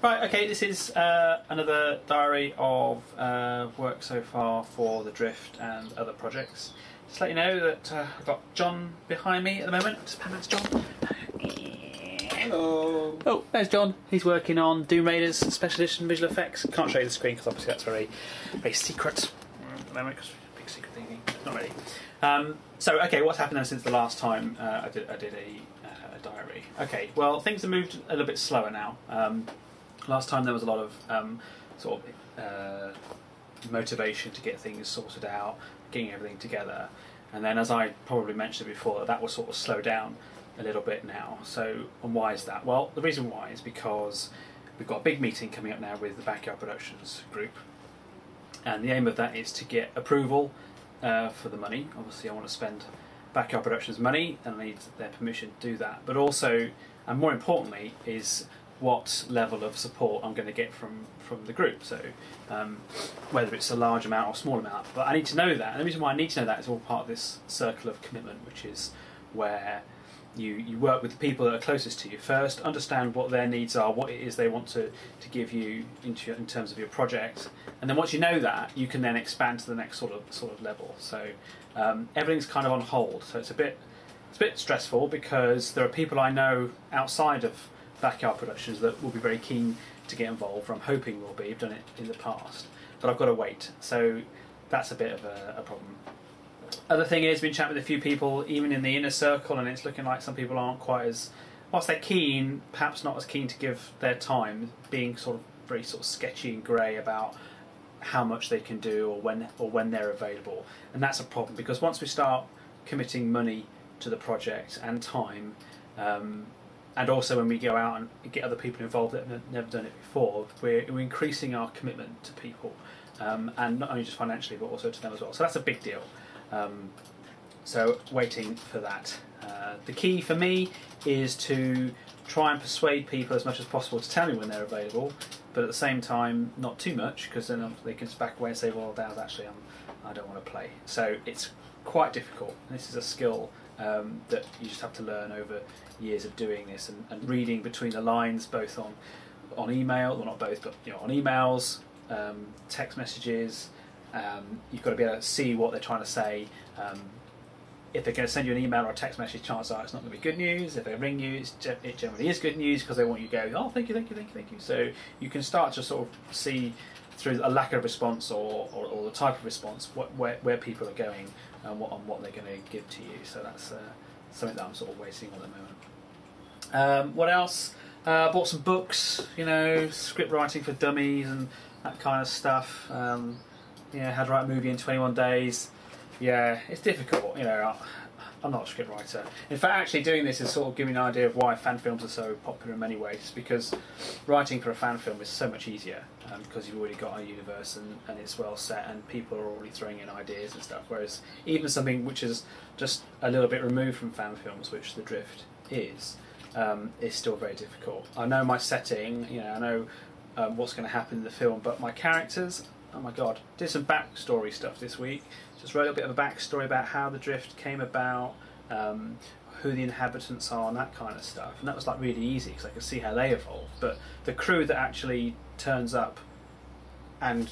Right, okay, this is another diary of work so far for the Drift and other projects. Just to let you know that I've got John behind me at the moment. Just pan that's John. Hello. Oh, there's John. He's working on Doom Raiders Special Edition visual effects. Can't show you the screen because obviously that's very secret at the moment, because big secret thingy. Not really. So, okay, what's happened then since the last time I did a diary? Okay, well, things have moved a little bit slower now. Last time there was a lot of motivation to get things sorted out, getting everything together, and then, as I probably mentioned before, that will sort of slow down a little bit now. So, and why is that? Well, the reason why is because we've got a big meeting coming up now with the Backyard Productions group, and the aim of that is to get approval for the money. Obviously, I want to spend Backyard Productions money, and I need their permission to do that. But also, and more importantly, is what level of support I'm going to get from the group. So whether it's a large amount or small amount, but I need to know that. And the reason why I need to know that is all part of this circle of commitment, which is where you work with the people that are closest to you first, understand what their needs are, what it is they want to give you in terms of your project, and then once you know that, you can then expand to the next sort of level. So everything's kind of on hold. So it's a bit stressful because there are people I know outside of Backyard Productions that will be very keen to get involved, or I'm hoping will be. I've done it in the past, but I've got to wait. So that's a bit of a problem. Other thing is, been chatting with a few people, even in the inner circle, and it's looking like some people aren't quite as, whilst they're keen, perhaps not as keen to give their time, being sort of very sort of sketchy and grey about how much they can do or when they're available. And that's a problem, because once we start committing money to the project and time, and also when we go out and get other people involved that have never done it before, we're increasing our commitment to people, and not only just financially but also to them as well. So that's a big deal. So waiting for that. The key for me is to try and persuade people as much as possible to tell me when they're available, but at the same time not too much, because then they can back away and say, well, Dad, actually I don't want to play. So it's quite difficult. This is a skill that you just have to learn over years of doing this and reading between the lines, both on email, well, not both, but on emails, text messages. You've got to be able to see what they're trying to say. If they're going to send you an email or a text message, chances are it's not going to be good news. If they ring you, it generally is good news, because they want you to go, oh, thank you. So you can start to sort of see through a lack of response or the type of response where people are going and what they're going to give to you. So that's something that I'm sort of waiting on at the moment. What else? Bought some books, script writing for dummies and that kind of stuff. How to write a movie in 21 days. Yeah, it's difficult. I'm not a script writer. In fact, actually doing this is sort of giving me an idea of why fan films are so popular in many ways, because writing for a fan film is so much easier, because you've already got a universe and it's well set and people are already throwing in ideas and stuff, whereas even something which is just a little bit removed from fan films, which The Drift is still very difficult. I know my setting, I know what's going to happen in the film, but my characters, oh my god, did some backstory stuff this week. Just wrote a bit of a backstory about how the Drift came about, who the inhabitants are and that kind of stuff. And that was like really easy because I could see how they evolved. But the crew that actually turns up and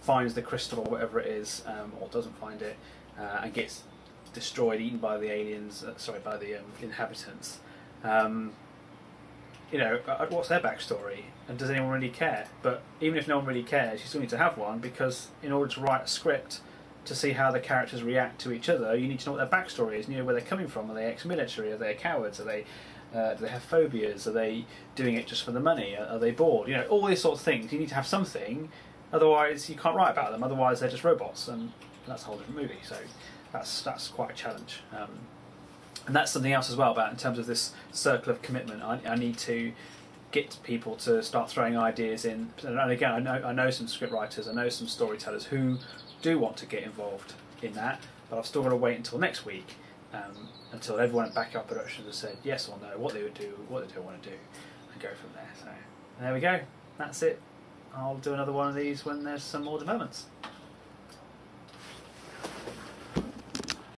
finds the crystal or whatever it is, or doesn't find it, and gets destroyed, eaten by the aliens, by the inhabitants. What's their backstory, and does anyone really care? But even if no one really cares, you still need to have one, because in order to write a script to see how the characters react to each other, you need to know what their backstory is, where they're coming from. Are they ex-military? Are they cowards? Are they do they have phobias? Are they doing it just for the money? Are they bored? All these sorts of things. You need to have something, otherwise you can't write about them. Otherwise they're just robots, and that's a whole different movie. So that's quite a challenge. And that's something else as well about in terms of this circle of commitment. I need to get people to start throwing ideas in. And again, I know some script writers, I know some storytellers who do want to get involved in that, but I've still got to wait until next week, until everyone at Backyard Productions has said yes or no, what they would do, what they don't want to do, and go from there. So there we go. That's it. I'll do another one of these when there's some more developments.